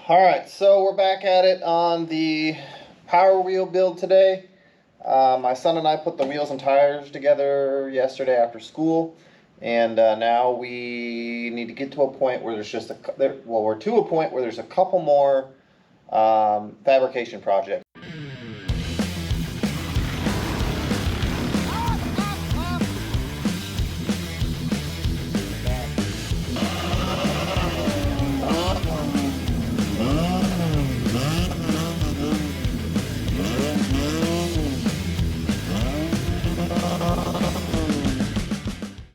Alright, so we're back at it on the Power Wheel build today. My son and I put the wheels and tires together yesterday after school, and now we need to get to a point where there's just we're to a point where there's a couple more fabrication projects.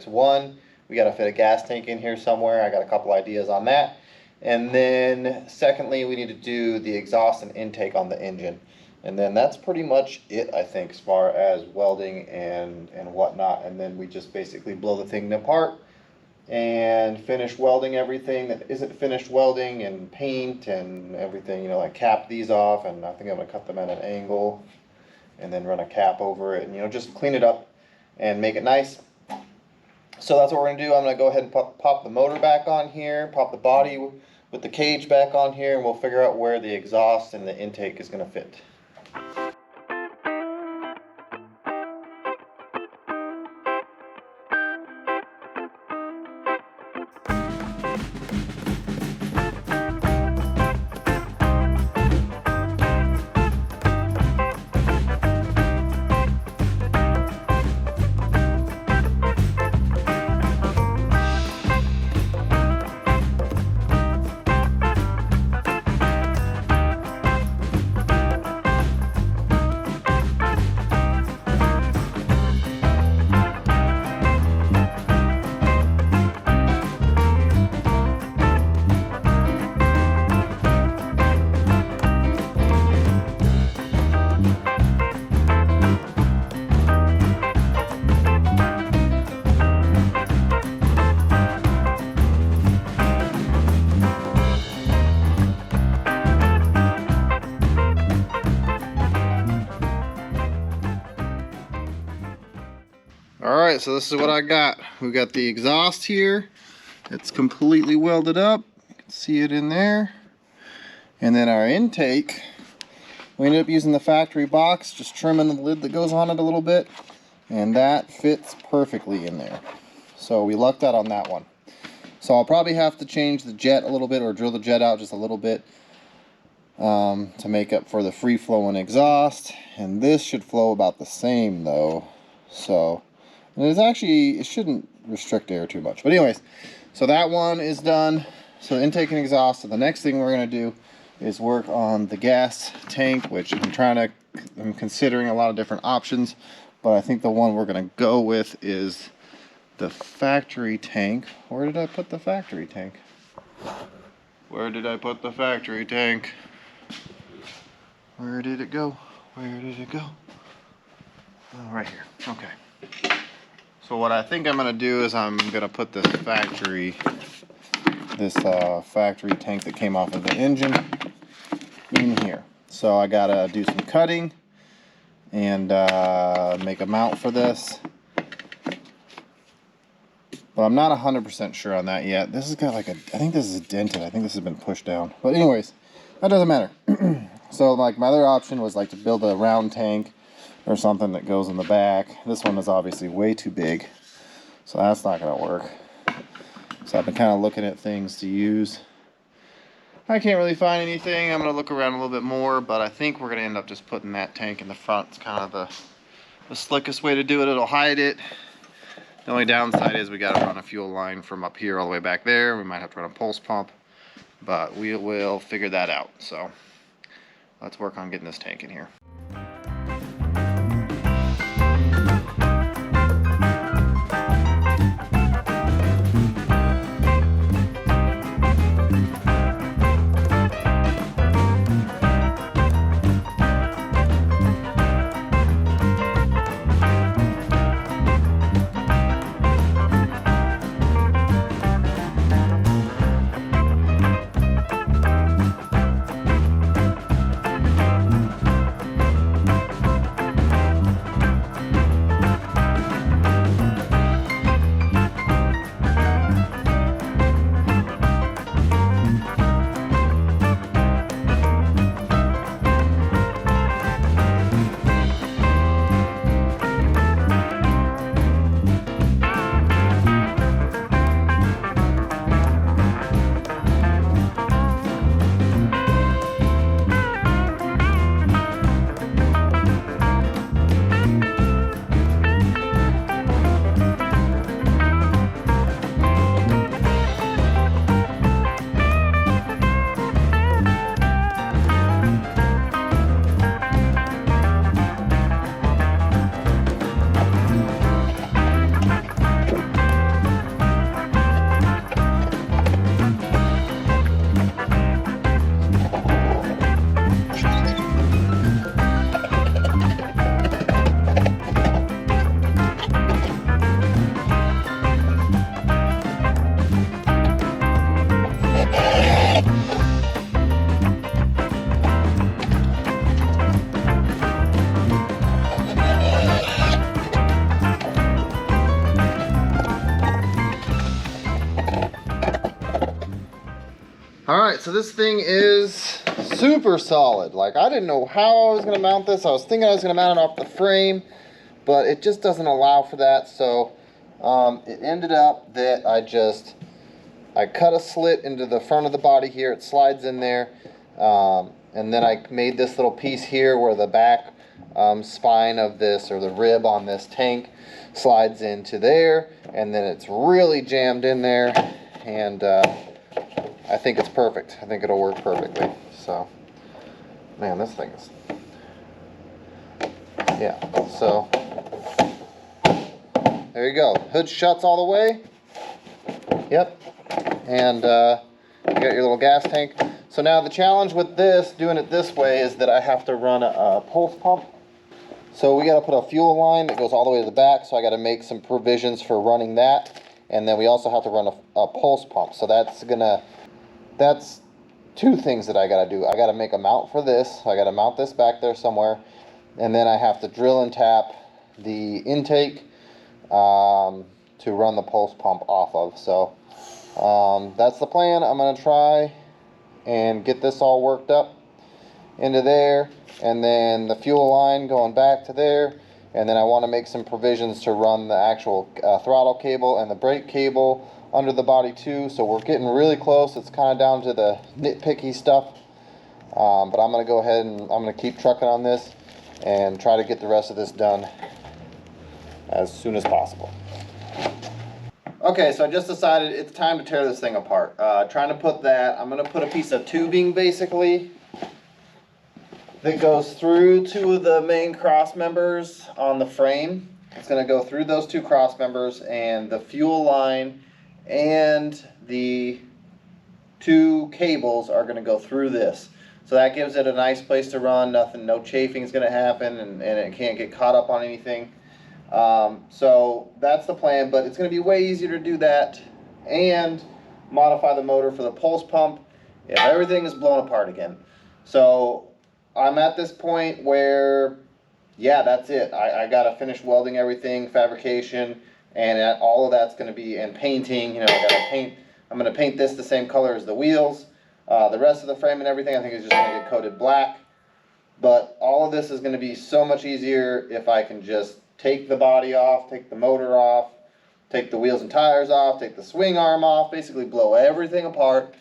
One, we got to fit a gas tank in here somewhere. I got a couple ideas on that. And then secondly, we need to do the exhaust and intake on the engine. And then that's pretty much it, I think, as far as welding and whatnot. And then we just basically blow the thing apart and finish welding everything that isn't finished welding, and paint and everything, you know, like cap these off. And I think I'm going to cut them at an angle and then run a cap over it and, you know, just clean it up and make it nice. So that's what we're going to do. I'm going to go ahead and pop the motor back on here, pop the body with the cage back on here, and we'll figure out where the exhaust and the intake is going to fit. Alright, so this is what I got. We got the exhaust here. It's completely welded up. You can see it in there. And then our intake, we ended up using the factory box, just trimming the lid that goes on it a little bit. And that fits perfectly in there. So we lucked out on that one. So I'll probably have to change the jet a little bit, or drill the jet out just a little bit to make up for the free flowing exhaust. And this should flow about the same though. So and it shouldn't restrict air too much. But anyways, so that one is done. So intake and exhaust. So the next thing we're going to do is work on the gas tank, which I'm considering a lot of different options. But I think the one we're going to go with is the factory tank. Where did I put the factory tank? Where did I put the factory tank? Where did it go? Where did it go? Oh, right here. Okay. So what I think I'm going to do is I'm going to put this factory tank that came off of the engine in here. So I got to do some cutting and make a mount for this. But I'm not 100% sure on that yet. This has got like I think this is dented. I think this has been pushed down. But anyways, that doesn't matter. So like my other option was like to build a round tank or something that goes in the back. This one is obviously way too big, so that's not going to work. So I've been kind of looking at things to use. I can't really find anything. I'm going to look around a little bit more, but I think we're going to end up just putting that tank in the front. It's kind of the slickest way to do it. It'll hide it. The only downside is we got to run a fuel line from up here all the way back there. We might have to run a pulse pump, but we will figure that out. So let's work on getting this tank in here. Alright, so this thing is super solid. Like, I didn't know how I was going to mount this. I was thinking I was going to mount it off the frame, but it just doesn't allow for that. So it ended up that I cut a slit into the front of the body here. It slides in there. And then I made this little piece here where the back spine of this, or the rib on this tank, slides into there. And then it's really jammed in there. And I think it's perfect. I think it'll work perfectly. So, man, this thing is... Yeah, so... There you go. Hood shuts all the way. Yep. And you got your little gas tank. So now the challenge with this, doing it this way, is that I have to run a pulse pump. So we got to put a fuel line that goes all the way to the back. So I got to make some provisions for running that. And then we also have to run a pulse pump. So that's two things that I got to do. I got to make a mount for this. I got to mount this back there somewhere. And then I have to drill and tap the intake to run the pulse pump off of. So that's the plan. I'm going to try and get this all worked up into there, and then the fuel line going back to there, and then I want to make some provisions to run the actual throttle cable and the brake cable under the body too. So we're getting really close. It's kind of down to the nitpicky stuff, but I'm going to go ahead and I'm going to keep trucking on this and try to get the rest of this done as soon as possible. Okay, so I just decided it's time to tear this thing apart. Trying to put that, I'm going to put a piece of tubing basically that goes through two of the main cross members on the frame. It's going to go through those two cross members, and the fuel line and the two cables are going to go through this. So that gives it a nice place to run. No chafing is going to happen, and it can't get caught up on anything. So that's the plan, but it's going to be way easier to do that and modify the motor for the pulse pump if everything is blown apart again. So I'm at this point where, yeah, that's it. I got to finish welding everything, fabrication, and all of that's going to be, and painting. You know, I got to paint. I'm going to paint this the same color as the wheels. The rest of the frame and everything, I think, is just going to get coated black. But all of this is going to be so much easier if I can just take the body off, take the motor off, take the wheels and tires off, take the swing arm off, basically blow everything apart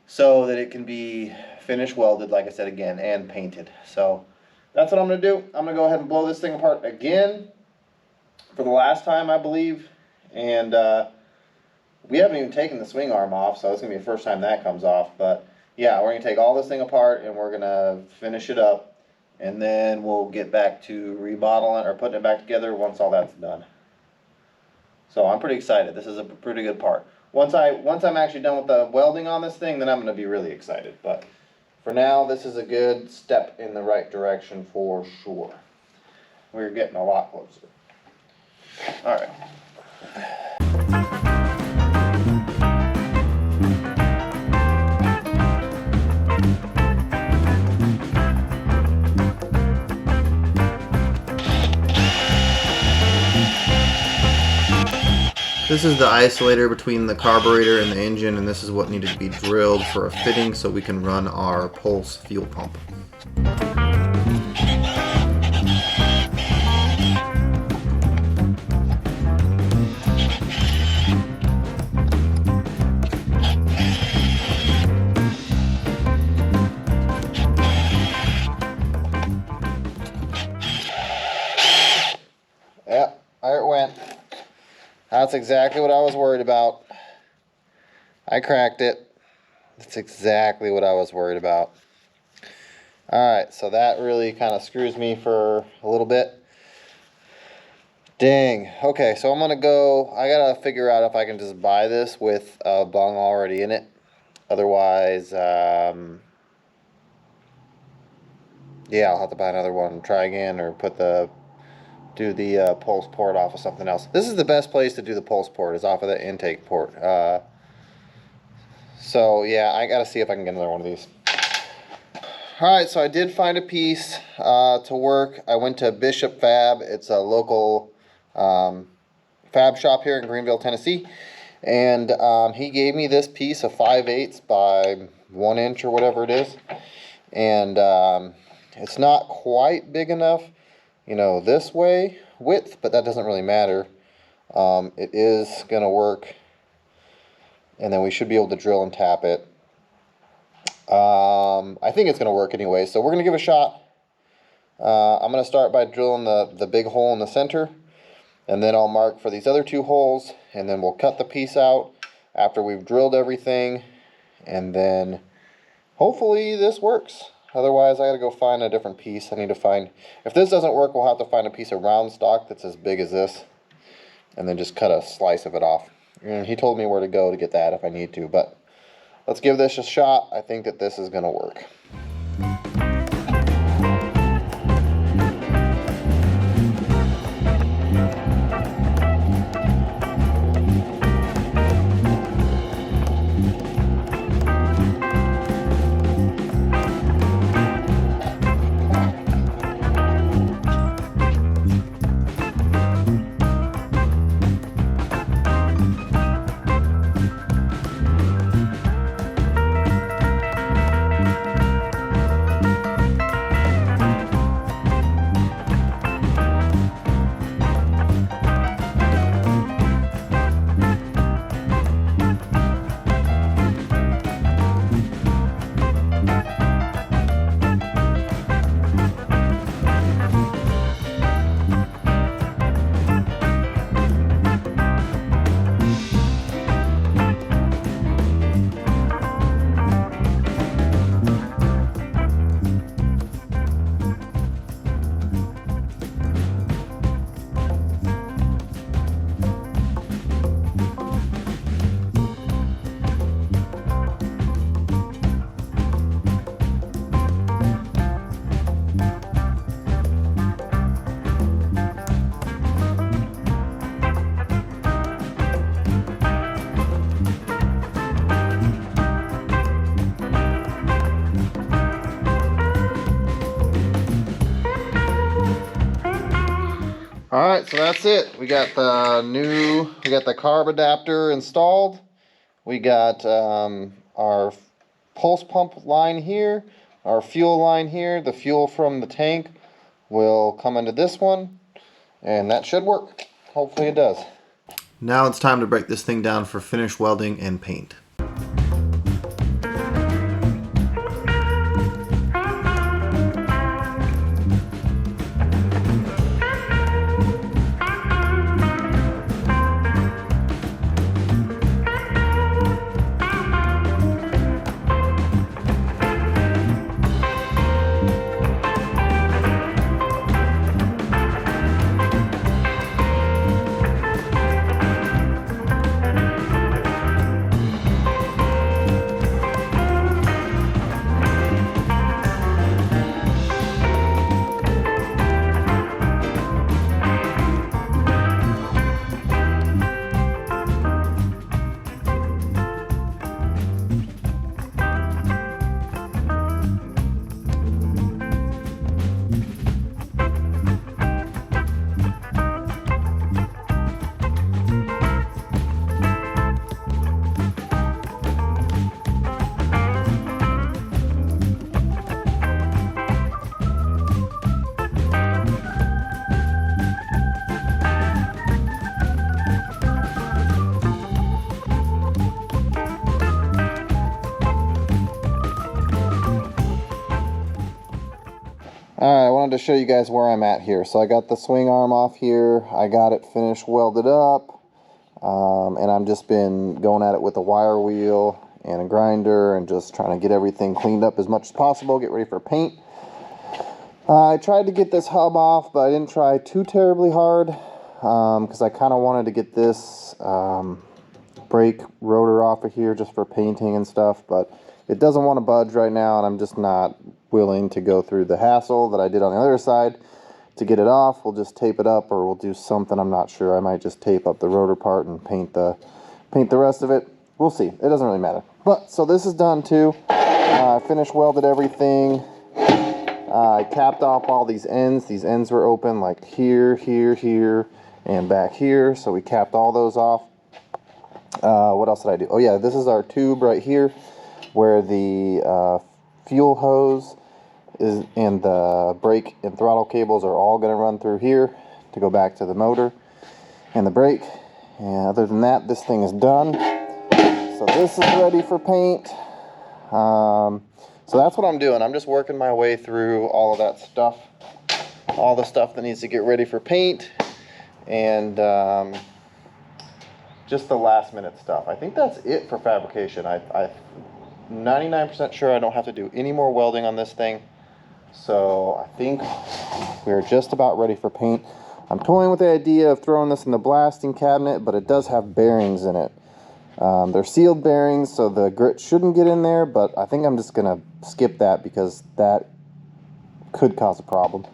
so that it can be finished welded, like I said again, and painted. So that's what I'm going to do. I'm going to go ahead and blow this thing apart again for the last time, I believe. And we haven't even taken the swing arm off, so it's going to be the first time that comes off. But yeah, we're going to take all this thing apart and we're going to finish it up. And then we'll get back to remodeling or putting it back together once all that's done. So I'm pretty excited. This is a pretty good part. Once I'm actually done with the welding on this thing, then I'm going to be really excited. But for now, this is a good step in the right direction for sure. We're getting a lot closer. All right. This is the isolator between the carburetor and the engine, and this is what needed to be drilled for a fitting so we can run our pulse fuel pump. Yep, there it went. That's exactly what I was worried about. I cracked it. That's exactly what I was worried about. Alright, so that really kind of screws me for a little bit. Dang. Okay, so I'm going to go, I got to figure out if I can just buy this with a bung already in it. Otherwise, yeah, I'll have to buy another one and try again, or do the pulse port off of something else. This is the best place to do the pulse port, is off of the intake port. So yeah, I gotta see if I can get another one of these. Alright, so I did find a piece to work. I went to Bishop Fab. It's a local fab shop here in Greenville, Tennessee. And he gave me this piece of 5/8 by 1 inch or whatever it is. And it's not quite big enough, you know, this way width, but that doesn't really matter. It is going to work. And then we should be able to drill and tap it. I think it's going to work anyway, so we're going to give it a shot. I'm going to start by drilling the big hole in the center, and then I'll mark for these other 2 holes, and then we'll cut the piece out after we've drilled everything, and then hopefully this works. Otherwise, I got to go find a different piece. I need to find, if this doesn't work, we'll have to find a piece of round stock that's as big as this, and then just cut a slice of it off. And he told me where to go to get that if I need to, but let's give this a shot. I think that this is going to work. Alright, so that's it. We got the carb adapter installed. We got our pulse pump line here, our fuel line here. The fuel from the tank will come into this one, and that should work. Hopefully it does. Now it's time to break this thing down for finish welding and paint. Alright, I wanted to show you guys where I'm at here. So I got the swing arm off here. I got it finished welded up. And I've just been going at it with a wire wheel and a grinder and just trying to get everything cleaned up as much as possible, get ready for paint. I tried to get this hub off, but I didn't try too terribly hard because I kind of wanted to get this brake rotor off of here just for painting and stuff, but it doesn't want to budge right now, and I'm just not willing to go through the hassle that I did on the other side to get it off. We'll just tape it up, or we'll do something. I'm not sure. I might just tape up the rotor part and paint the rest of it. We'll see. It doesn't really matter. But so this is done too. I finished welded everything. I capped off all these ends. These ends were open like here, here, here, and back here. So we capped all those off. What else did I do? Oh yeah, this is our tube right here where the fuel hose is and the brake and throttle cables are all going to run through here to go back to the motor and the brake. And other than that, this thing is done. So this is ready for paint. So that's what I'm doing. I'm just working my way through all of that stuff, all the stuff that needs to get ready for paint, and just the last minute stuff. I think that's it for fabrication. I'm 99% sure I don't have to do any more welding on this thing. So I think we're just about ready for paint. I'm toying with the idea of throwing this in the blasting cabinet, but it does have bearings in it. They're sealed bearings, so the grit shouldn't get in there, but I think I'm just gonna skip that because that could cause a problem.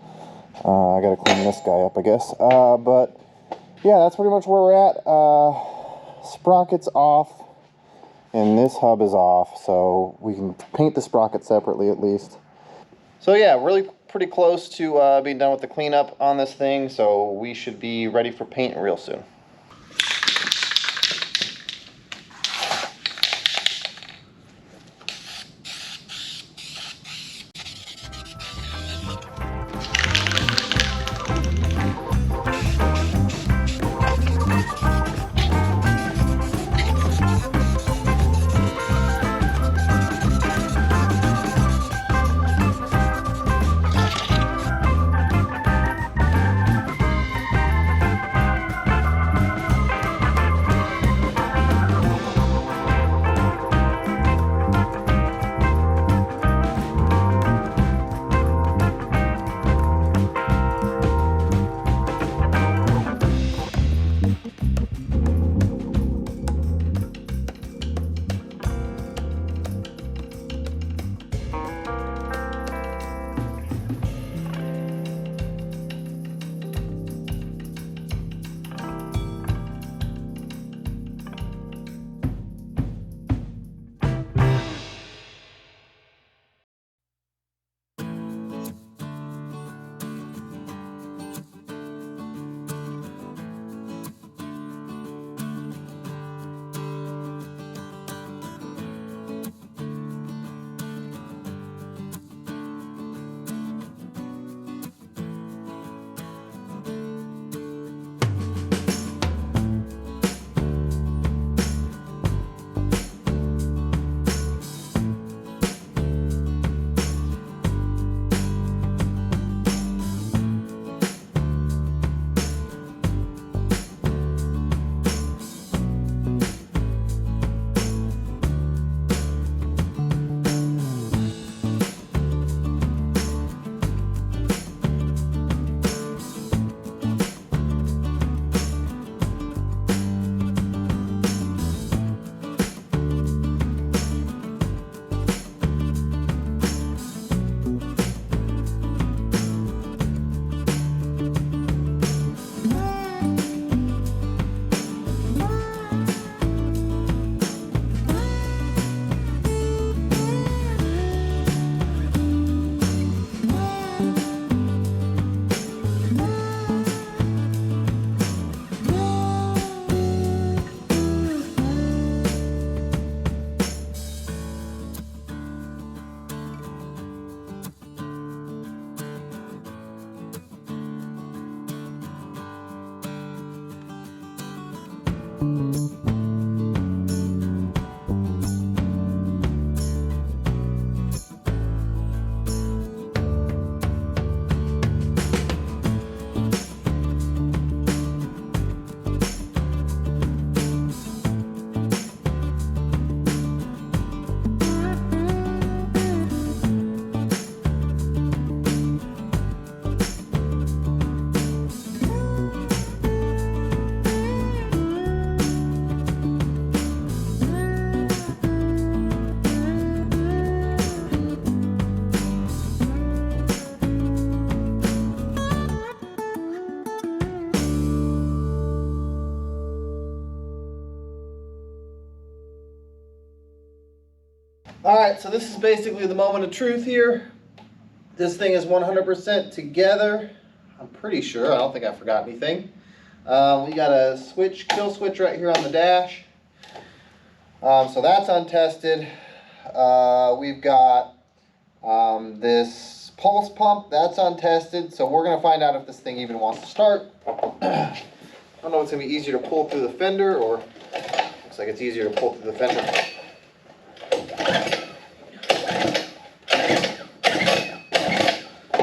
I gotta clean this guy up, I guess. But yeah, that's pretty much where we're at. Sprocket's off, and this hub is off, so we can paint the sprocket separately at least. So yeah, really pretty close to being done with the cleanup on this thing, so we should be ready for paint real soon. Alright, so this is basically the moment of truth here. This thing is 100% together. I'm pretty sure. I don't think I forgot anything. We got a switch, kill switch right here on the dash. So that's untested. We've got this pulse pump, that's untested. So we're gonna find out if this thing even wants to start. I don't know if it's gonna be easier to pull through the fender, or looks like it's easier to pull through the fender.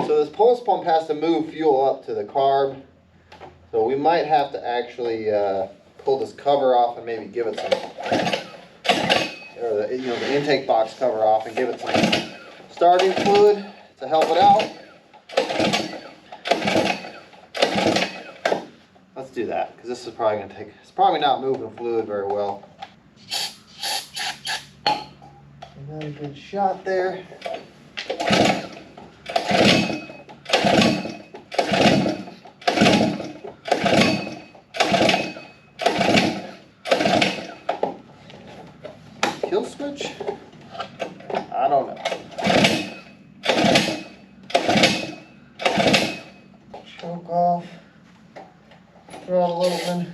So this pulse pump has to move fuel up to the carb. So we might have to actually pull this cover off and maybe give it some, or the, the intake box cover off and give it some starting fluid to help it out. Let's do that, because this is probably going to take, it's probably not moving fluid very well. Another good shot there. Kill switch? I don't know. Choke off. Throw out a little bit.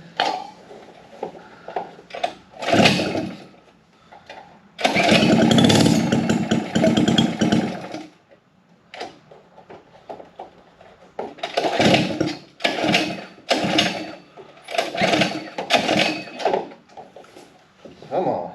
Come on.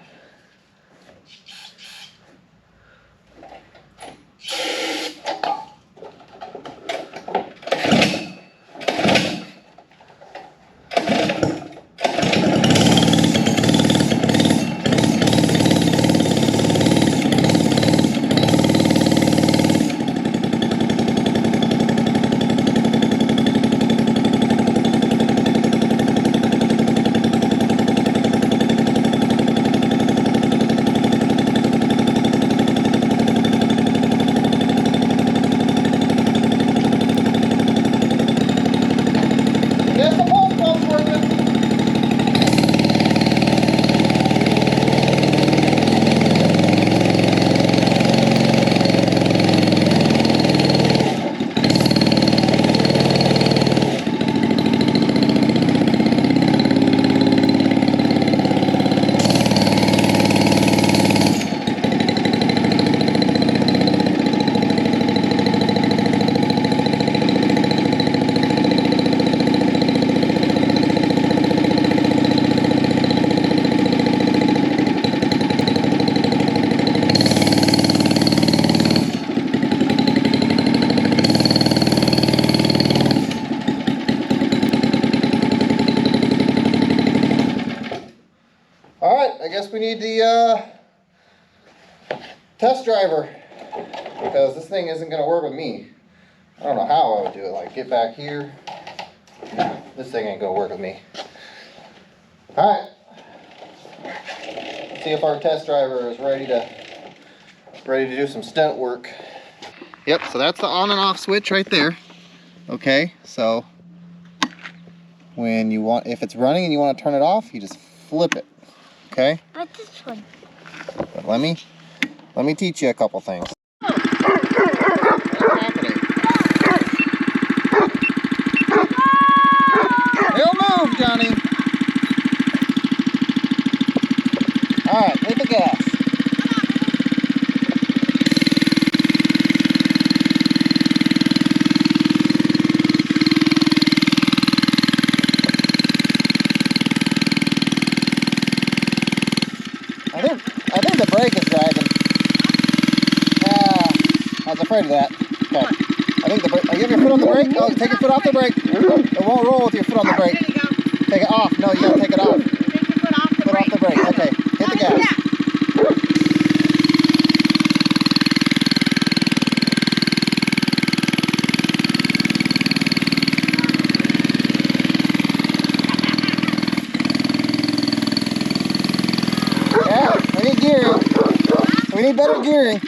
I guess we need the test driver, because this thing isn't going to work with me. I don't know how I would do it. Like, get back here. No, this thing ain't going to work with me. Alright. See if our test driver is ready to do some stunt work. Yep, so that's the on and off switch right there. Okay, so when you want, if it's running and you want to turn it off, you just flip it. Okay? What's this one? But let me teach you a couple things. What's happening? He'll move, Johnny. Alright, hit the gas. I think the brake is driving. I was afraid of that. Okay. I think the brake. You have your foot on the brake? Oh, take your foot off the brake. It won't roll with your foot on the brake. There you go. Take it off. No, you gotta take it off. Take your foot off the Foot brake. off the brake. Okay. Hit the gas. Yeah, we need gearing. We need better gearing.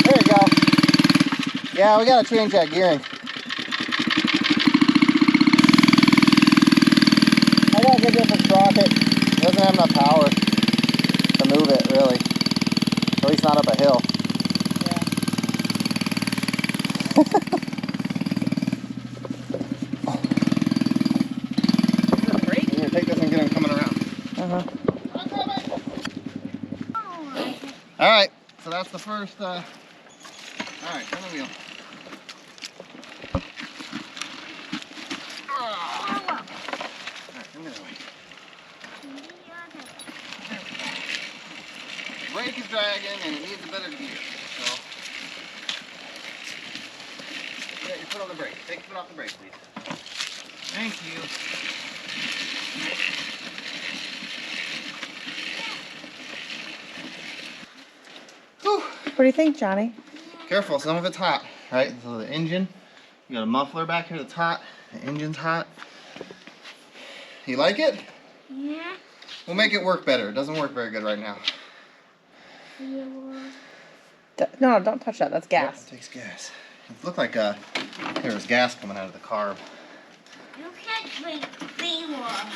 There you go. Yeah, we gotta change that gearing. I gotta get a different sprocket. doesn't have enough power to move it, really. At least not up a hill. Here, take this and get him coming around. Alright, so that's the first, alright, turn the wheel. Alright, come here. Brake is dragging and it needs a better gear, so. Yeah, your foot on the brake. Take your foot off the brake, please. Thank you. Whew. What do you think, Johnny? Careful, some of it's hot, right? So the engine, you got a muffler back here that's hot. The engine's hot. You like it? Yeah. We'll make it work better. It doesn't work very good right now. No, don't touch that. That's gas. Yep, it takes gas. It looked like there was gas coming out of the carb. You can't drink seawater.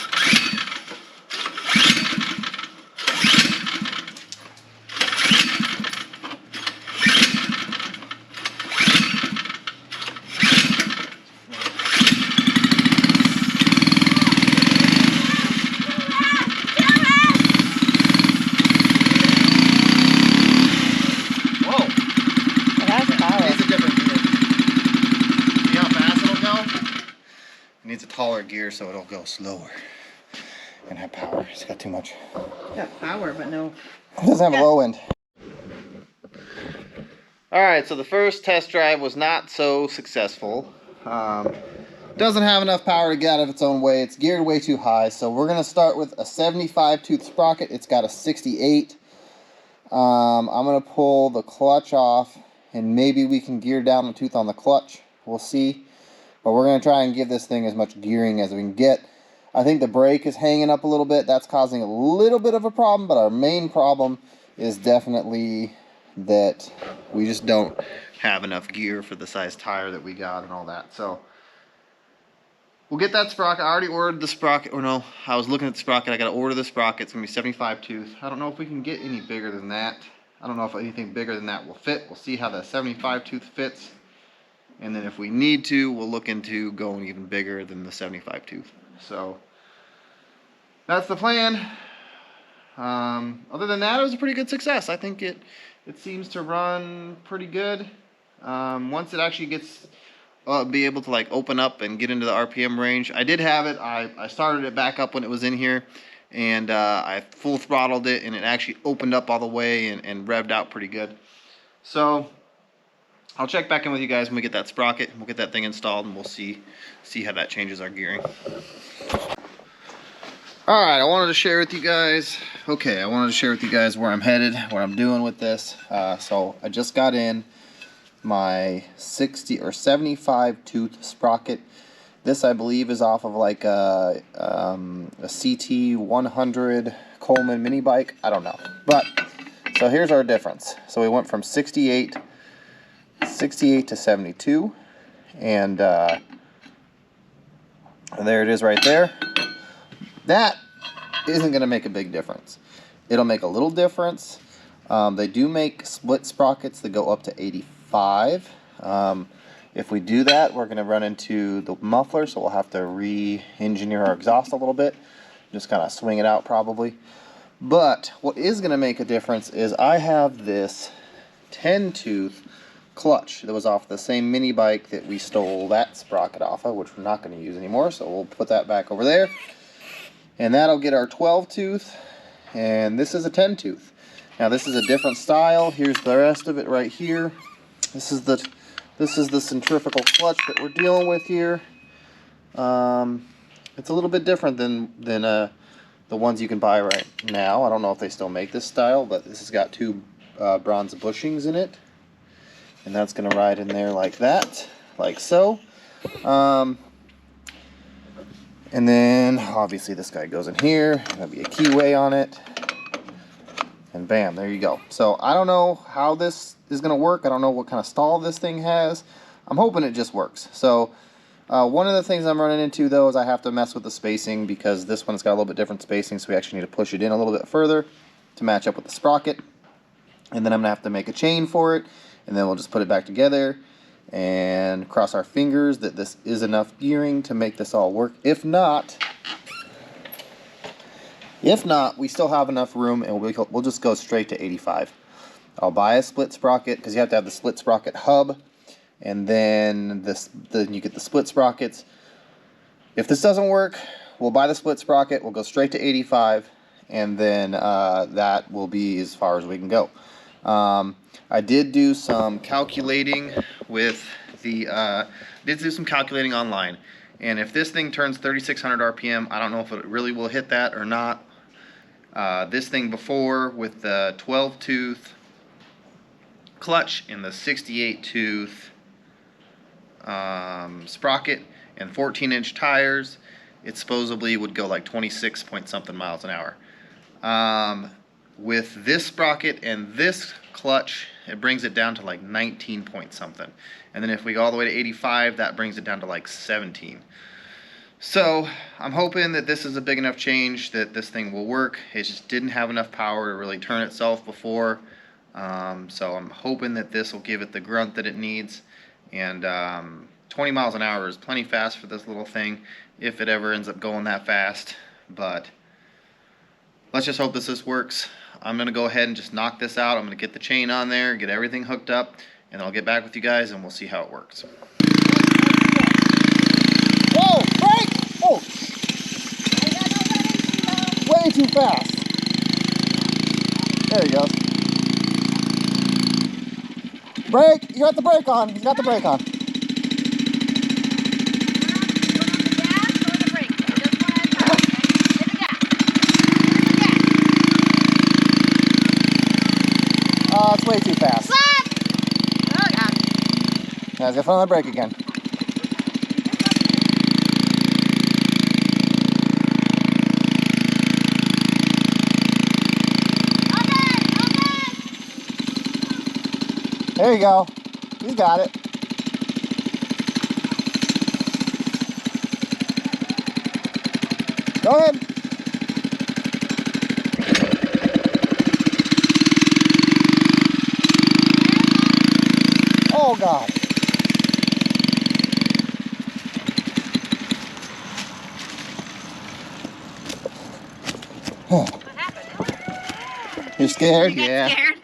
Needs a taller gear so it'll go slower and have power. It's got too much. Got power, but no. It doesn't have a low end. Alright, so the first test drive was not so successful. Doesn't have enough power to get out of its own way. It's geared way too high. So we're going to start with a 75 tooth sprocket. It's got a 68. I'm going to pull the clutch off and maybe we can gear down a tooth on the clutch. We'll see. But we're going to try and give this thing as much gearing as we can get. I think the brake is hanging up a little bit. That's causing a little bit of a problem. But our main problem is definitely that we just don't have enough gear for the size tire that we got and all that. So we'll get that sprocket. I already ordered the sprocket. Or no, I was looking at the sprocket. I got to order the sprocket. It's going to be 75 tooth. I don't know if we can get any bigger than that. I don't know if anything bigger than that will fit. We'll see how the 75 tooth fits. And then if we need to, we'll look into going even bigger than the 75 tooth. So that's the plan. Other than that, it was a pretty good success. I think it seems to run pretty good. Once it actually gets be able to like open up and get into the RPM range. I did have it. I started it back up when it was in here, and I full throttled it, and it actually opened up all the way and revved out pretty good. So I'll check back in with you guys when we get that sprocket. We'll get that thing installed and we'll see how that changes our gearing. Alright, I wanted to share with you guys, where I'm headed, what I'm doing with this. So I just got in my 60 or 75 tooth sprocket. This I believe is off of like a CT 100 Coleman mini bike. I don't know. But, so here's our difference. So we went from 68 to 72, and there it is right there. That isn't going to make a big difference. It'll make a little difference. They do make split sprockets that go up to 85. If we do that, we're going to run into the muffler, so we'll have to re-engineer our exhaust a little bit, just kind of swing it out probably. But what is going to make a difference is I have this 10 tooth clutch that was off the same mini bike that we stole that sprocket off of, which we're not going to use anymore, so we'll put that back over there, and that'll get our 12 tooth, and this is a 10 tooth. Now this is a different style. Here's the rest of it right here. This is the centrifugal clutch that we're dealing with here. It's a little bit different than the ones you can buy right now. I don't know if they still make this style, but this has got two bronze bushings in it. And that's going to ride in there like that, like so. And then, obviously, this guy goes in here. There'll be a keyway on it. And bam, there you go. So, I don't know how this is going to work. I don't know what kind of stall this thing has. I'm hoping it just works. So, One of the things I'm running into though is I have to mess with the spacing because this one's got a little bit different spacing, so we actually need to push it in a little bit further to match up with the sprocket. And then I'm gonna have to make a chain for it, and then we'll just put it back together and cross our fingers that this is enough gearing to make this all work. If not, we still have enough room and we'll just go straight to 85. I'll buy a split sprocket because you have to have the split sprocket hub, and then you get the split sprockets. If this doesn't work, we'll buy the split sprocket, we'll go straight to 85, and then that will be as far as we can go. I did do some calculating with some calculating online, and if this thing turns 3,600 RPM, I don't know if it really will hit that or not. This thing before with the 12 tooth clutch and the 68 tooth sprocket and 14-inch tires, it supposedly would go like 26 point something miles an hour. With this sprocket and this clutch, it brings it down to like 19 point something. And then if we go all the way to 85, that brings it down to like 17. So I'm hoping that this is a big enough change that this thing will work. It just didn't have enough power to really turn itself before. So I'm hoping that this will give it the grunt that it needs. And 20 miles an hour is plenty fast for this little thing, if it ever ends up going that fast. But let's just hope this works. I'm going to go ahead and just knock this out. I'm going to get the chain on there, get everything hooked up, and I'll get back with you guys and we'll see how it works. Whoa, brake! Oh! Way too fast. There he goes. Brake! You got the brake on. He's got the brake on. It's way too fast. Oh, God. Now he's got to put on the brake again. There you go. He's got it. Go ahead. Oh, God. What happened? You're scared? You got Yeah. scared?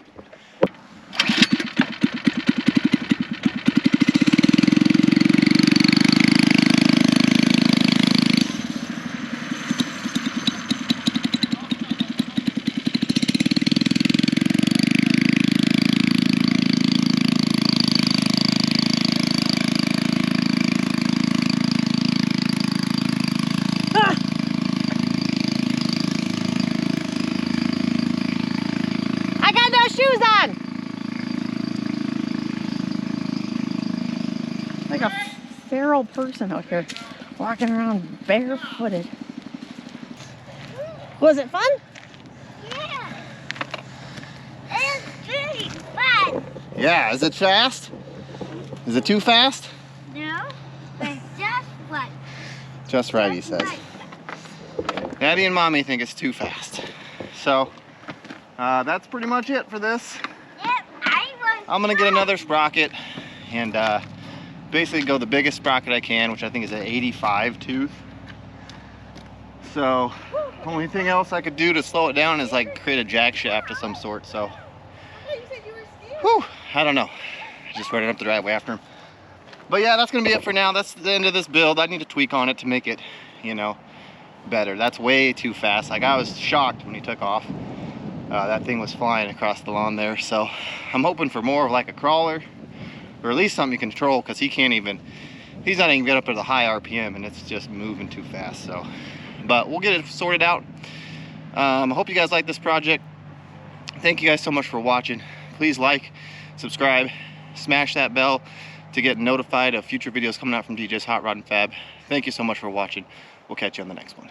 I got no shoes on. Like a feral person out here walking around barefooted. Was it fun? Yeah. It's pretty fun. Yeah, is it fast? Is it too fast? No, but just fun. Just right, he says. Daddy and Mommy think it's too fast. So, that's pretty much it for this. Yep, I'm gonna get another sprocket and basically go the biggest sprocket I can, which I think is an 85 tooth. So, only thing else I could do to slow it down is like create a jack shaft of some sort. So, whew, I don't know. Just running up the driveway after him. But yeah, that's gonna be it for now. That's the end of this build. I need to tweak on it to make it, you know, better. That's way too fast. Like, I was shocked when he took off. That thing was flying across the lawn there. So I'm hoping for more of like a crawler, or at least something you control, because he's not even getting up to the high RPM and it's just moving too fast. So, but we'll get it sorted out. I hope you guys like this project. Thank you guys so much for watching. Please like, subscribe, smash that bell to get notified of future videos coming out from DJ's Hot Rod and Fab. Thank you so much for watching. We'll catch you on the next one.